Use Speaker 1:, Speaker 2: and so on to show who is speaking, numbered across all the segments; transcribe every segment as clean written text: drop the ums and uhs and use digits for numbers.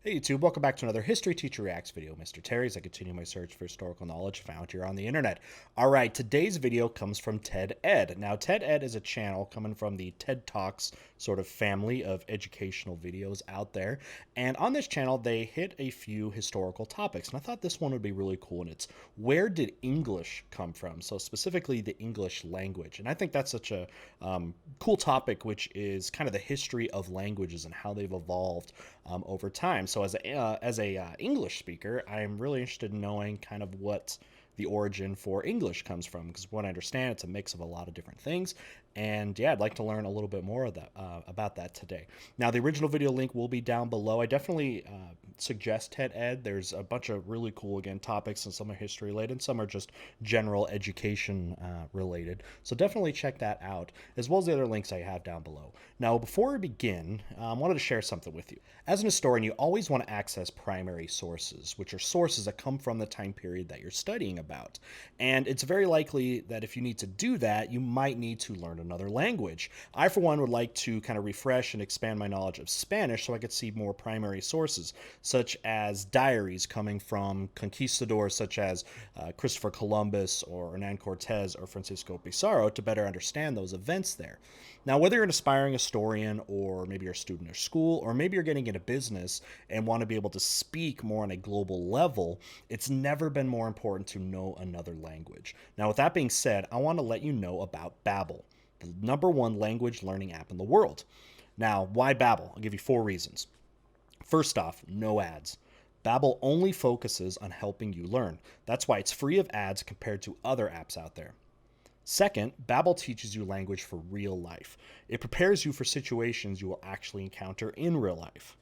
Speaker 1: Hey YouTube, welcome back to another History Teacher Reacts video. Mr. Terry, as I continue my search for historical knowledge found here on the internet. Alright, today's video comes from TED Ed. Now, TED Ed is a channel coming from the TED Talks sort of family of educational videos out there. And on this channel, they hit a few historical topics. And I thought this one would be really cool. And it's, where did English come from? So specifically the English language. And I think that's such a cool topic, which is kind of the history of languages and how they've evolved over time. So as a English speaker, I'm really interested in knowing kind of what the origin for English comes from, because what I understand, it's a mix of a lot of different things. And yeah, I'd like to learn a little bit more of that, about that today. Now, the original video link will be down below. I definitely suggest TED Ed. There's a bunch of really cool, again, topics, and some are history related, and some are just general education related. So definitely check that out, as well as the other links I have down below. Now, before we begin, I wanted to share something with you. As an historian, you always want to access primary sources, which are sources that come from the time period that you're studying about. And it's very likely that if you need to do that, you might need to learn another language. I, for one, would like to kind of refresh and expand my knowledge of Spanish so I could see more primary sources, such as diaries coming from conquistadors such as Christopher Columbus or Hernan Cortez or Francisco Pizarro, to better understand those events there. Now, whether you're an aspiring historian, or maybe you're a student at school, or maybe you're getting into business and want to be able to speak more on a global level, it's never been more important to know another language. Now, with that being said, I want to let you know about Babbel, the #1 language learning app in the world. Now, why Babbel? I'll give you 4 reasons. First off, no ads. Babbel only focuses on helping you learn. That's why it's free of ads compared to other apps out there. Second, Babbel teaches you language for real life. It prepares you for situations you will actually encounter in real life.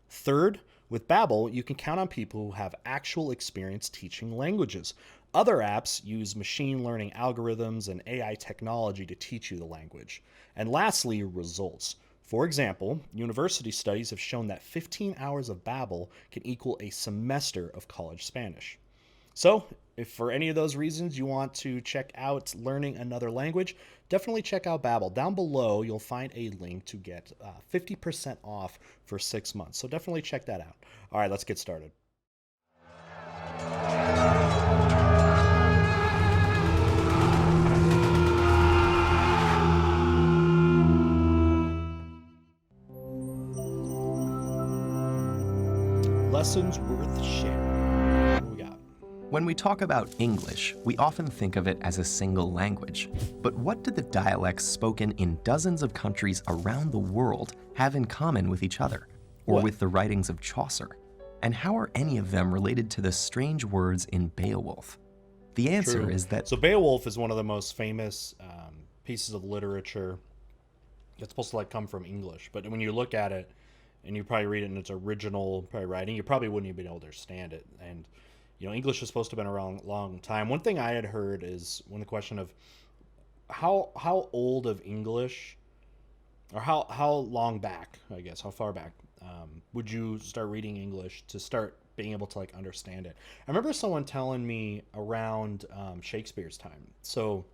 Speaker 1: Third, with Babbel, you can count on people who have actual experience teaching languages. Other apps use machine learning algorithms and AI technology to teach you the language. And lastly, results. For example, university studies have shown that 15 hours of Babbel can equal a semester of college Spanish. So, if for any of those reasons you want to check out learning another language, definitely check out Babbel. Down below, you'll find a link to get 50% off for 6 months. So definitely check that out. All right, let's get started. Lessons worth sharing. What do we got?
Speaker 2: When we talk about English, we often think of it as a single language. But what do the dialects spoken in dozens of countries around the world have in common with each other, or with the writings of Chaucer? And how are any of them related to the strange words in Beowulf? The answer is that...
Speaker 1: So Beowulf is one of the most famous pieces of literature that's supposed to like come from English. But when you look at it, and you probably read it in its original writing, you probably wouldn't even be able to understand it. And you know, English is supposed to have been around a long time. One thing I had heard is when the question of how old of English, or how long back, I guess, how far back would you start reading English to start being able to like understand it? I remember someone telling me around Shakespeare's time. So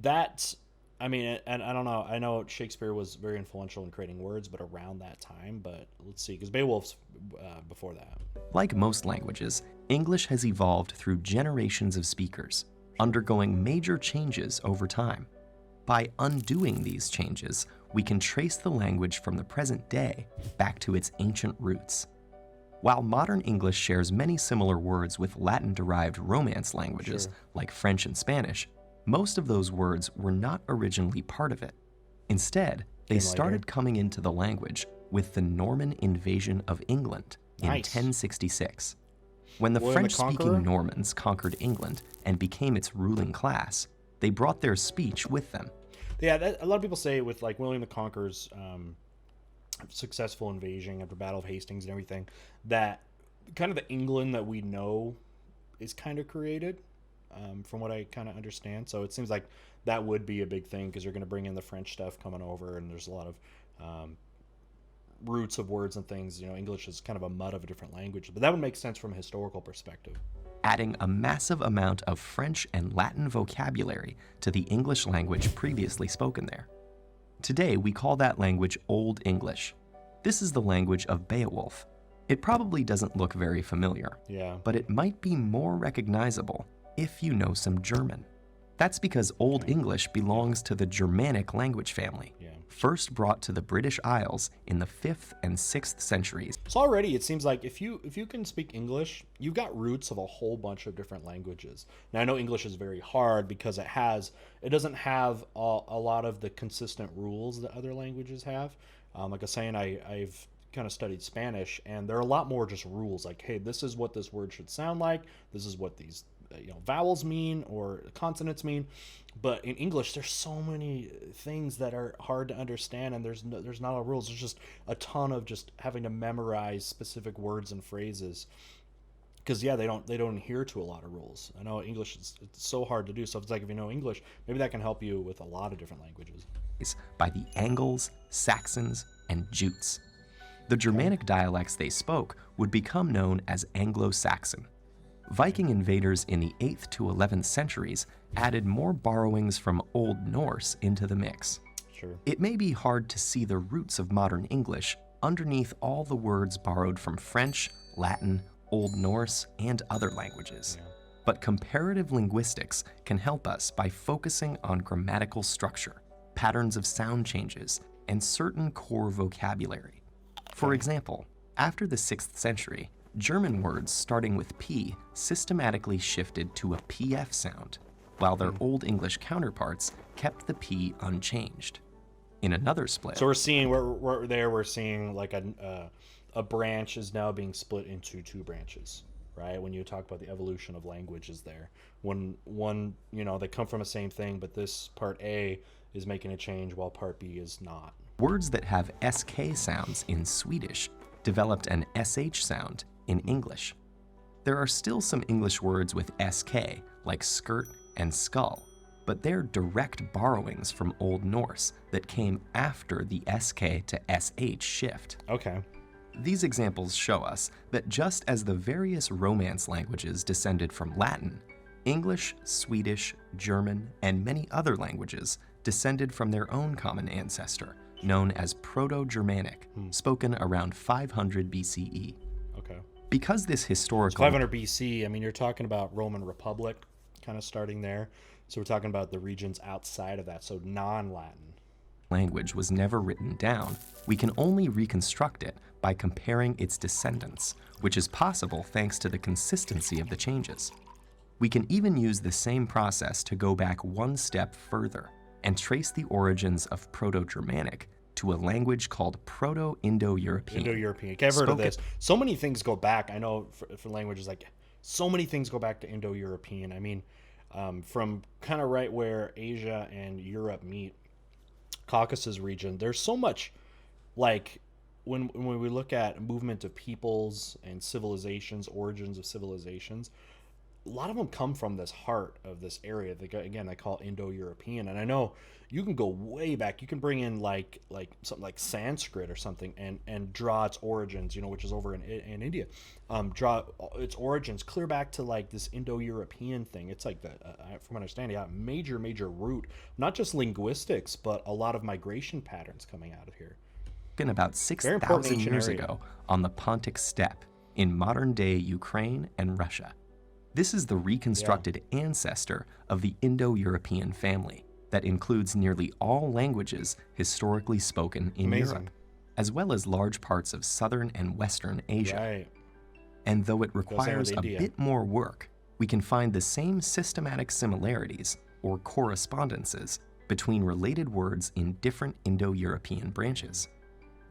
Speaker 1: that, I mean, and I don't know, I know Shakespeare was very influential in creating words, but around that time, but let's see, because Beowulf's before that.
Speaker 2: Like most languages, English has evolved through generations of speakers, undergoing major changes over time. By undoing these changes, we can trace the language from the present day back to its ancient roots. While modern English shares many similar words with Latin-derived Romance languages like French and Spanish, most of those words were not originally part of it. Instead, they started coming into the language with the Norman invasion of England in 1066. When the French-speaking Normans conquered England and became its ruling class, they brought their speech with them.
Speaker 1: Yeah, a lot of people say with like William the Conqueror's successful invasion after Battle of Hastings and everything, that kind of the England that we know is kind of created, from what I kind of understand. So it seems like that would be a big thing, because you're going to bring in the French stuff coming over, and there's a lot of roots of words and things. You know, English is kind of a mud of a different language, but that would make sense from a historical perspective.
Speaker 2: Adding a massive amount of French and Latin vocabulary to the English language previously spoken there. Today, we call that language Old English. This is the language of Beowulf, It probably doesn't look very familiar,
Speaker 1: Yeah.
Speaker 2: but it might be more recognizable if you know some German. That's because Old English belongs to the Germanic language family,
Speaker 1: Yeah.
Speaker 2: first brought to the British Isles in the 5th and 6th centuries.
Speaker 1: So already it seems like if you can speak English, you've got roots of a whole bunch of different languages. Now I know English is very hard because it doesn't have a lot of the consistent rules that other languages have. Like I was saying, I've kind of studied Spanish, and there are a lot more just rules. Like, hey, this is what this word should sound like. This is what these vowels mean or consonants mean. But in English, there's so many things that are hard to understand, and there's not a lot of rules. There's just a ton of just having to memorize specific words and phrases. Because yeah, they don't adhere to a lot of rules. I know English is it's so hard to do. So it's like if you know English, maybe that can help you with a lot of different languages.
Speaker 2: By the Angles, Saxons, and Jutes. The Germanic dialects they spoke would become known as Anglo-Saxon. Viking invaders in the 8th to 11th centuries added more borrowings from Old Norse into the mix.
Speaker 1: Sure.
Speaker 2: It may be hard to see the roots of modern English underneath all the words borrowed from French, Latin, Old Norse, and other languages.
Speaker 1: Yeah.
Speaker 2: But comparative linguistics can help us by focusing on grammatical structure, patterns of sound changes, and certain core vocabulary. For example, after the 6th century, German words starting with P systematically shifted to a PF sound, while their Old English counterparts kept the P unchanged. In another split,
Speaker 1: So we're seeing like a branch is now being split into two branches, right? When you talk about the evolution of languages there, when one, they come from the same thing, but this part A is making a change while part B is not.
Speaker 2: words that have SK sounds in Swedish developed an SH sound in English. There are still some English words with SK, like skirt and skull, but they're direct borrowings from Old Norse that came after the SK to SH shift.
Speaker 1: Okay.
Speaker 2: These examples show us that just as the various Romance languages descended from Latin, English, Swedish, German, and many other languages descended from their own common ancestor, known as Proto-Germanic, spoken around 500 BCE.
Speaker 1: Okay.
Speaker 2: Because this historical
Speaker 1: 500 BC, I mean, you're talking about Roman Republic kind of starting there. So we're talking about the regions outside of that, so non-Latin.
Speaker 2: language was never written down, we can only reconstruct it by comparing its descendants, which is possible thanks to the consistency of the changes. We can even use the same process to go back one step further and trace the origins of Proto-Germanic to a language called Proto-Indo-European.
Speaker 1: Indo-European. Okay, I've heard of
Speaker 2: Spoken-
Speaker 1: this. So many things go back. I know for languages, like so many things go back to Indo-European. I mean, from kind of right where Asia and Europe meet, Caucasus region, there's so much, like when we look at movement of peoples and civilizations, origins of civilizations, a lot of them come from this heart of this area. They call it Indo-European, and I know you can go way back. You can bring in like something like Sanskrit or something, and draw its origins, which is over in India. Draw its origins clear back to like this Indo-European thing. It's like from my understanding, major root, not just linguistics, but a lot of migration patterns coming out of here.
Speaker 2: About
Speaker 1: Very important
Speaker 2: 6,000
Speaker 1: ancient
Speaker 2: years
Speaker 1: area.
Speaker 2: ago on the Pontic Steppe in modern-day Ukraine and Russia. This is the reconstructed ancestor of the Indo-European family that includes nearly all languages historically spoken in
Speaker 1: Amazing.
Speaker 2: Europe, as well as large parts of southern and western Asia.
Speaker 1: Right.
Speaker 2: And though it
Speaker 1: same with
Speaker 2: requires a
Speaker 1: India.
Speaker 2: bit more work, we can find the same systematic similarities or correspondences between related words in different Indo-European branches.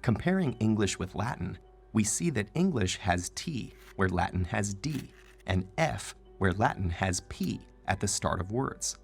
Speaker 2: Comparing English with Latin, we see that English has T where Latin has D, and F where Latin has P at the start of words.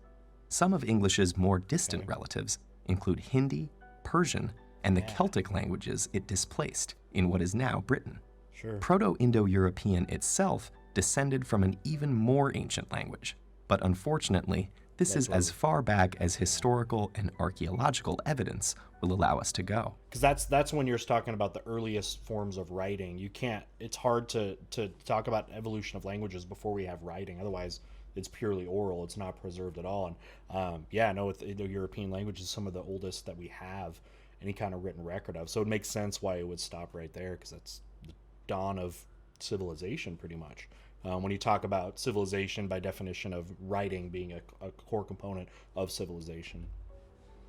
Speaker 2: Some of English's more distant relatives include Hindi, Persian, and the Celtic languages it displaced in what is now Britain.
Speaker 1: Sure.
Speaker 2: Proto-Indo-European itself descended from an even more ancient language, but unfortunately, this is as far back as historical and archaeological evidence will allow us to go.
Speaker 1: Because that's when you're talking about the earliest forms of writing. You can't. It's hard to talk about evolution of languages before we have writing. Otherwise, it's purely oral. It's not preserved at all. And with the European languages, some of the oldest that we have any kind of written record of. So it makes sense why it would stop right there, because that's dawn of civilization, pretty much. When you talk about civilization, by definition of writing being a core component of civilization.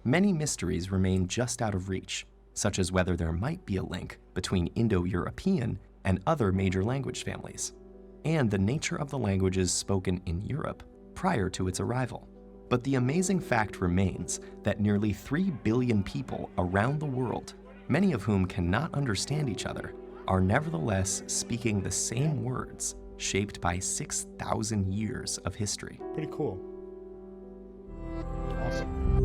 Speaker 2: Many mysteries remain just out of reach, such as whether there might be a link between Indo-European and other major language families, and the nature of the languages spoken in Europe prior to its arrival. But the amazing fact remains that nearly 3 billion people around the world, many of whom cannot understand each other, are nevertheless speaking the same words shaped by 6,000 years of history.
Speaker 1: Pretty cool. Awesome.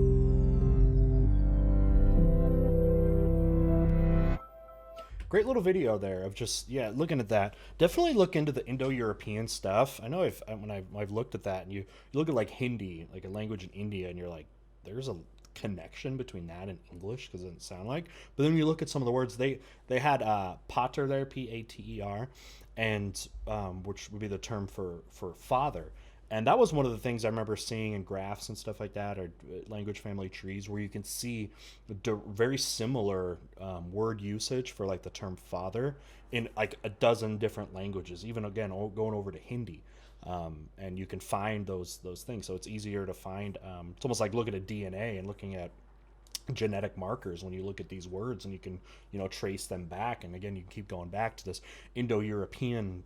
Speaker 1: Great little video there of just, yeah, looking at that. Definitely look into the Indo-European stuff. I know when I've looked at that, and you look at like Hindi, like a language in India, and you're like, there's a connection between that and English because it doesn't sound like. But then you look at some of the words, they had pater there, Pater, and which would be the term for father. And that was one of the things I remember seeing in graphs and stuff like that, or language family trees, where you can see very similar word usage for like the term father in like a dozen different languages, even again going over to Hindi. And you can find those things, so it's easier to find. It's almost like looking at DNA and looking at genetic markers when you look at these words, and you can trace them back. And again, you can keep going back to this Indo-European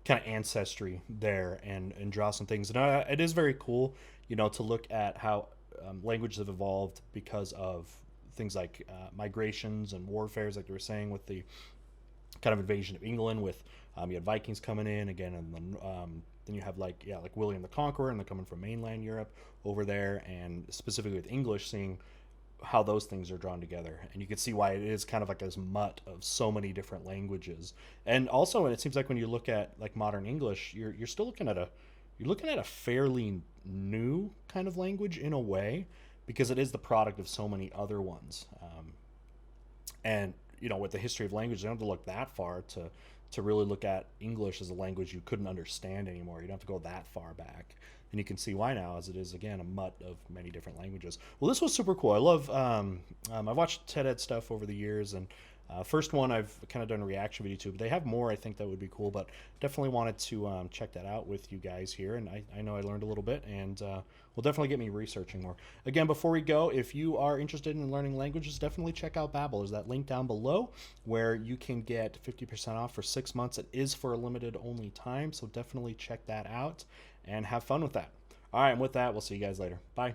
Speaker 1: kind of ancestry there, and draw some things. And it is very cool, to look at how languages have evolved because of things like migrations and warfares, like you were saying with the kind of invasion of England. With you had Vikings coming in again, and then you have like William the Conqueror, and they're coming from mainland Europe over there, and specifically with English, seeing how those things are drawn together. And you can see why it is kind of like this mutt of so many different languages. And also, and it seems like when you look at like modern English, you're still looking at a fairly new kind of language in a way, because it is the product of so many other ones. And with the history of language, you don't have to look that far to really look at English as a language you couldn't understand anymore. You don't have to go that far back. And you can see why now, as it is, again, a mutt of many different languages. Well, this was super cool. I love, I've watched TED Ed stuff over the years, and first one I've kind of done a reaction video to, but they have more I think that would be cool. But definitely wanted to check that out with you guys here, and I know I learned a little bit, and will definitely get me researching more. Again, before we go, if you are interested in learning languages, definitely check out Babbel. There's that link down below where you can get 50% off for 6 months. It is for a limited only time, so definitely check that out and have fun with that. All right, and with that, we'll see you guys later. Bye.